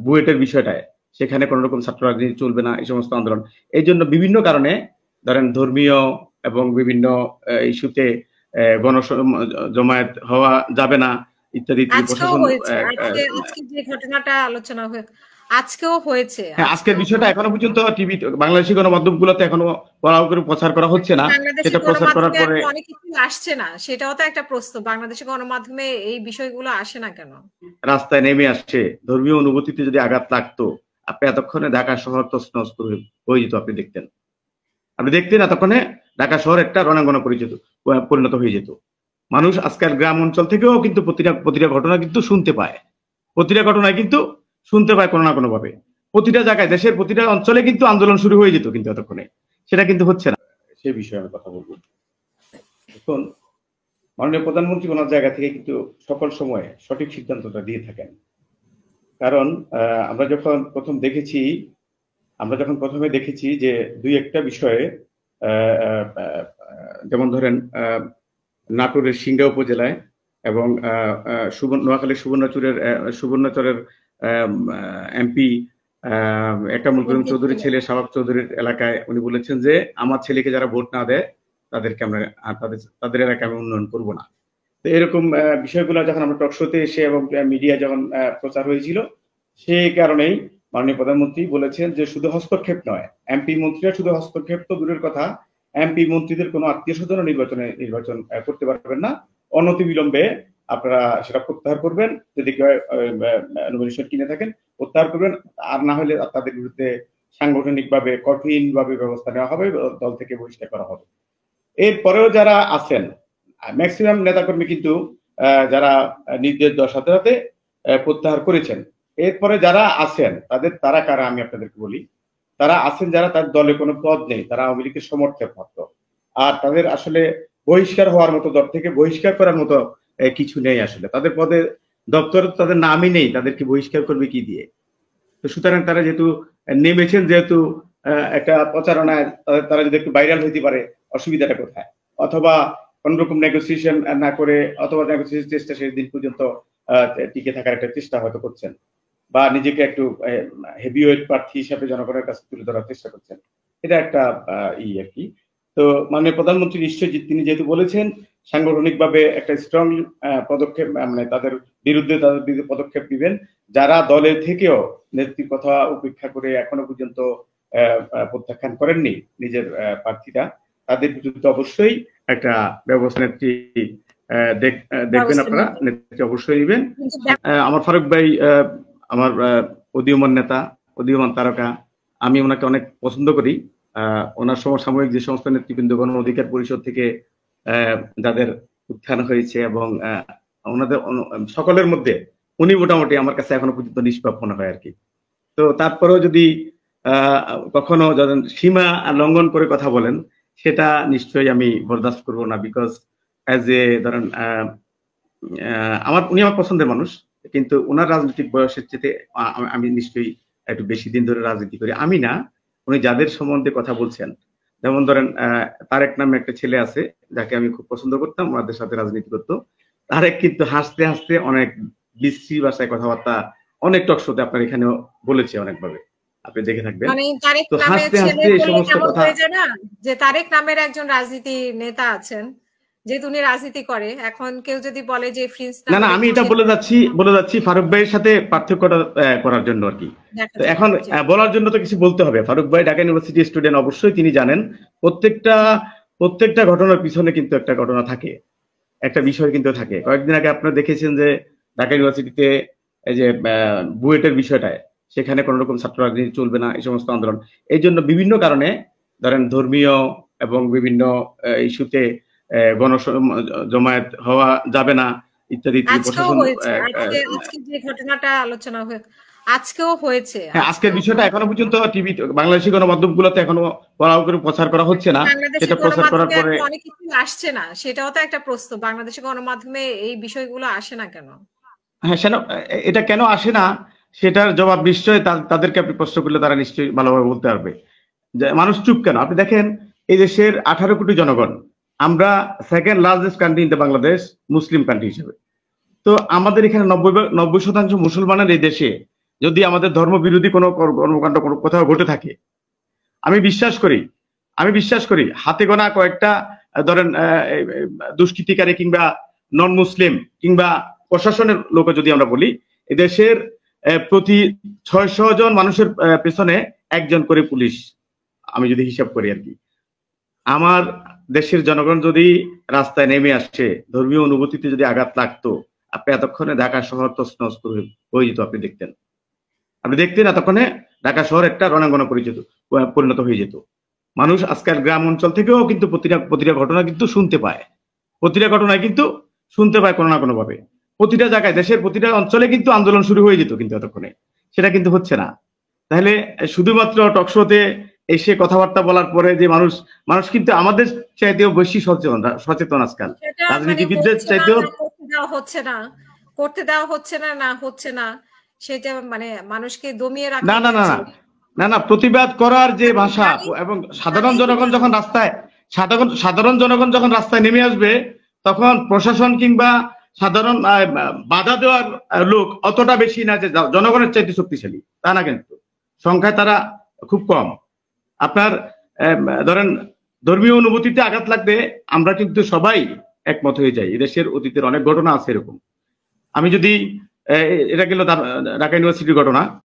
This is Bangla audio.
বুয়েটের বিষয়টায় সেখানে কোনো রকম ছাত্র রাজনীতি চলবে না, এই সমস্ত আন্দোলন। এই জন্য বিভিন্ন কারণে ধরেন ধর্মীয় এবং বিভিন্ন ইস্যুতে গণ জমায়েত হওয়া যাবে না ইত্যাদি প্রশাসন আজকে যে ঘটনাটা আলোচনা আজকেও হয়েছে। হ্যাঁ, আজকের বিষয়টা এখনো পর্যন্ত টিভি বাংলাদেশি গণমাধ্যমগুলোতে এখনো পড়াও করে প্রচার করা হচ্ছে না। সেটা প্রচার করার পরে অনেক কিছু আসছে না, সেটাও তো একটা প্রশ্ন। বাংলাদেশি গণমাধ্যমে এই বিষয়গুলো আসে না কেন? রাস্তায় নেমে আসছে। ধর্মীয় অনুভূতিতে যদি আঘাত লাগতো, আপনি এতক্ষণে ঢাকা শহর তছনছ হয়ে যেত। আপনি দেখতেন এতক্ষণে ঢাকা শহর একটা রণাঙ্গনে পরিণত হয়ে যেত। মানুষ আজকাল গ্রাম অঞ্চল থেকেও কিন্তু প্রতিটা ঘটনা কিন্তু শুনতে পায়। প্রতিটা ঘটনায় কিন্তু শুনতে পায় কোনো না কোনো ভাবে। প্রতিটা জায়গায় দেশের প্রতিটা অঞ্চলে কিন্তু আন্দোলন শুরু হয়ে যেত, কিন্তু এতক্ষণে সেটা কিন্তু হচ্ছে না। সে বিষয়ে আমি কথা বলবো। এখন মাননীয় প্রধানমন্ত্রী ওনার জায়গা থেকে কিন্তু সকল সময় সঠিক সিদ্ধান্তটা দিয়ে থাকেন। কারণ আমরা যখন প্রথমে দেখেছি যে দুই একটা বিষয়ে, যেমন ধরেন নাটোরের সিংড়া উপজেলায় এবং নোয়াখালীর সুবর্ণচরের এমপি একরামুল করিম চৌধুরীর ছেলে শাহাব চৌধুরীর এলাকায় উনি বলেছেন যে আমার ছেলেকে যারা ভোট না দেয় তাদের এলাকায় আমি উন্নয়ন করব না। তো এরকম বিষয়গুলো যখন আমরা টক শোতে এসে এবং মিডিয়া যখন প্রচার হয়েছিল, সেই কারণেই মাননীয় প্রধানমন্ত্রী বলেছেন যে শুধু হস্তক্ষেপ নয়, এমপি মন্ত্রীরা শুধু হস্তক্ষেপ তো দূরের কথা, এমপি মন্ত্রীদের কোনো আত্মীয় স্বজন নির্বাচন করতে পারবেন না। অনতিবিলম্বে আপনারা সেটা প্রত্যাহার করবেন, যদি কেউ নমিনেশন কিনে থাকেন প্রত্যাহার করবেন, আর না হলে তাদের বিরুদ্ধে সাংগঠনিকভাবে কঠিনভাবে ব্যবস্থা নেওয়া হবে, দল থেকে বহিষ্কার করা হবে। এরপরেও যারা আছেন ম্যাক্সিমাম নেতাকর্মী কিন্তু যারা নির্দেশ দেওয়ার সাথে সাথে প্রত্যাহার করেছেন। এরপরে যারা আছেন তারা কারা আমি আপনাদেরকে বলি। তারা আছেন যারা তার দলে কোনো পদ নেই, তারা আওয়ামী লীগের সমর্থক মাত্র, আর তাদের আসলে বহিষ্কার হওয়ার মতো, দল থেকে বহিষ্কার করার মতো কিছু নেই। আসলে তাদের পদে দপ্তরে তাদের নামই নেই, তাদেরকে বহিষ্কার করবে কি দিয়ে? তো সুতরাং তারা যেহেতু নেমেছেন, যেহেতু একটা প্রচারণায় তারা যদি একটু ভাইরাল হইতে পারে, অসুবিধাটা কোথায়? অথবা কোন রকম নেগোসিয়েশন না করে, অথবা নেগোসিয়েশন চেষ্টা সেই দিন পর্যন্ত টিকে থাকার একটা চেষ্টা হয়তো করছেন, বা নিজেকে একটু হেভিওয়েট প্রার্থী হিসাবে জনগণের কাছে তুলে ধরার চেষ্টা করছেন। এটা একটা আর কি। তো মাননীয় প্রধানমন্ত্রী নিশ্চয়ই তিনি যেহেতু বলেছেন সাংগঠনিকভাবে একটা স্ট্রং পদক্ষেপ, মানে তাদের বিরুদ্ধে পদক্ষেপ নেবেন। যারা দলের থেকেও নেত্রীর কথা উপেক্ষা করে এখনো পর্যন্ত প্রত্যাখ্যান করেননি নিজের প্রার্থীরা, তাদের বিরুদ্ধে অবশ্যই একটা ব্যবস্থা নেত্রী দেখবেন, আপনারা নেত্রী অবশ্যই নেবেন। আমার ফারুক ভাই আমার উদীয়মান নেতা, উদীয়মান তারকা, আমি ওনাকে অনেক পছন্দ করি। ওনার সমসাময়িক যে সমস্ত নেতৃবৃন্দ গণ অধিকার পরিষদ থেকে যাদের উত্থান হয়েছে এবং ওনাদের সকলের মধ্যে উনি মোটামুটি আমার কাছে এখনো পর্যন্ত নিষ্পাপ মনে হয় আর কি। তো তারপরেও যদি কখনো সীমা লঙ্ঘন করে কথা বলেন, সেটা নিশ্চয়ই আমি বরদাস্ত করবো না। বিকজ অ্যাজ এ ধরেন উনি আমার পছন্দের মানুষ, কিন্তু ওনার রাজনৈতিক বয়সের চেয়ে আমি নিশ্চয়ই একটু বেশি দিন ধরে রাজনীতি করি। আমি না, উনি যাদের সম্বন্ধে কথা বলছেন, যেমন ধরেন তারেক নামে একটা ছেলে আছে যাকে আমি খুব পছন্দ করতাম, ওনাদের সাথে রাজনীতি করতো। তারেক কিন্তু হাসতে হাসতে অনেক বিশ্রী ভাষায় কথাবার্তা অনেক টক শোতে আপনার এখানেও বলেছে অনেকভাবে, আপনি দেখে থাকবেন। তো হাসতে হাসতে এই সমস্ত কথা, যে তারেক নামের একজন রাজনীতি নেতা আছেন, যেহেতু উনি রাজনীতি করে, এখন কেউ যদি বলে যে ফ্রিন্স না, আমি এটা বলে যাচ্ছি ফারুক ভাইয়ের সাথে পার্থক্যটা করার জন্য আর কি। তো এখন বলার জন্য তো কিছু বলতে হবে। ফারুক ভাই ঢাকা ইউনিভার্সিটি স্টুডেন্ট, অবশ্যই তিনি জানেন প্রত্যেকটা ঘটনার পিছনে কিন্তু একটা ঘটনা থাকে, একটা বিষয় কিন্তু থাকে। কয়েকদিন আগে আপনারা দেখেছেন যে ঢাকা ইউনিভার্সিটিতে এই যে বুয়েটের বিষয়টায় সেখানে কোন রকম ছাত্র রাজনীতি চলবে না, এই সমস্ত আন্দোলন। এই জন্য বিভিন্ন কারণে ধরেন ধর্মীয় এবং বিভিন্ন ইস্যুতে গণ জমায়েত হওয়া যাবে না ইত্যাদি প্রশাসন আজকে যে ঘটনাটা আলোচনা আজকেও হয়েছে। হ্যাঁ, আজকের বিষয়টা এখনো পর্যন্ত টিভি বাংলাদেশি গণমাধ্যমগুলোতে এখনো পড়াও করে প্রচার করা হচ্ছে না। সেটা প্রচার করার পরে অনেক কিছু আসছে না, সেটাও তো একটা প্রশ্ন। বাংলাদেশি গণমাধ্যমে এই বিষয়গুলো আসে না কেন? হ্যাঁ, এটা কেন আসে না সেটার জবাব নিশ্চয়ই তাদেরকে আপনি প্রশ্ন করলে তারা নিশ্চয়ই ভালোভাবে বলতে পারবে। যে মানুষ চুপ কেন? আপনি দেখেন এই দেশের 18 কোটি জনগণ, আমরা second largest country in the Bangladesh Muslim country হিসেবে। তো আমাদের এখানে 90% মুসলমানের এই দেশে যদি আমাদের ধর্মবিরোধী কোনো কর্মকাণ্ড কোনো কোথাও ঘটে থাকে, আমি বিশ্বাস করি হাতে গোনা কয়েকটা ধরেন দুষ্কৃতিকারী কিংবা নন মুসলিম কিংবা প্রশাসনের লোক যদি আমরা বলি, এদেশের প্রতি 600 জন মানুষের পেছনে একজন করে পুলিশ, আমি যদি হিসাব করি আর কি। আমার দেশের জনগণ যদি রাস্তায় নেমে আসছে, ধর্মীয় অনুভূতিতে যদি আঘাত লাগতো, আপনি এতক্ষণে ঢাকা শহর তছনছ হয়ে যেত। আপনি দেখতেন এতক্ষণে ঢাকা শহর একটা রণাঙ্গনে পরিণত হয়ে যেত। মানুষ আজকাল গ্রাম অঞ্চল থেকেও কিন্তু প্রতিটা ঘটনা কিন্তু শুনতে পায়, কোনো না কোনো ভাবে। প্রতিটা জায়গায় দেশের প্রতিটা অঞ্চলে কিন্তু আন্দোলন শুরু হয়ে যেত, কিন্তু এতক্ষণে সেটা কিন্তু হচ্ছে না। তাহলে শুধুমাত্র টকশোতে এসে কথাবার্তা বলার পরে যে মানুষ কিন্তু আমাদের চাইতেও বেশি সচেতন আজকাল, রাজনীতিবিদদের চাইতেও। করতে দেওয়া হচ্ছে না সেটা মানে মানুষকে দমিয়ে রাখা। না, প্রতিবাদ করার যে ভাষা, এবং সাধারণ জনগণ যখন রাস্তায় নেমে আসবে, তখন প্রশাসন কিংবা সাধারণ বাধা দেওয়ার লোক অতটা বেশি না যে জনগণের চাইতে শক্তিশালী, তা না, কিন্তু সংখ্যায় তারা খুব কম। আপনার ধরেন ধর্মীয় অনুভূতিতে আঘাত লাগবে, আমরা কিন্তু সবাই একমত হয়ে যাই। এদেশের অতীতের অনেক ঘটনা আছে এরকম। আমি যদি এটা গেল ঢাকা ইউনিভার্সিটির ঘটনা,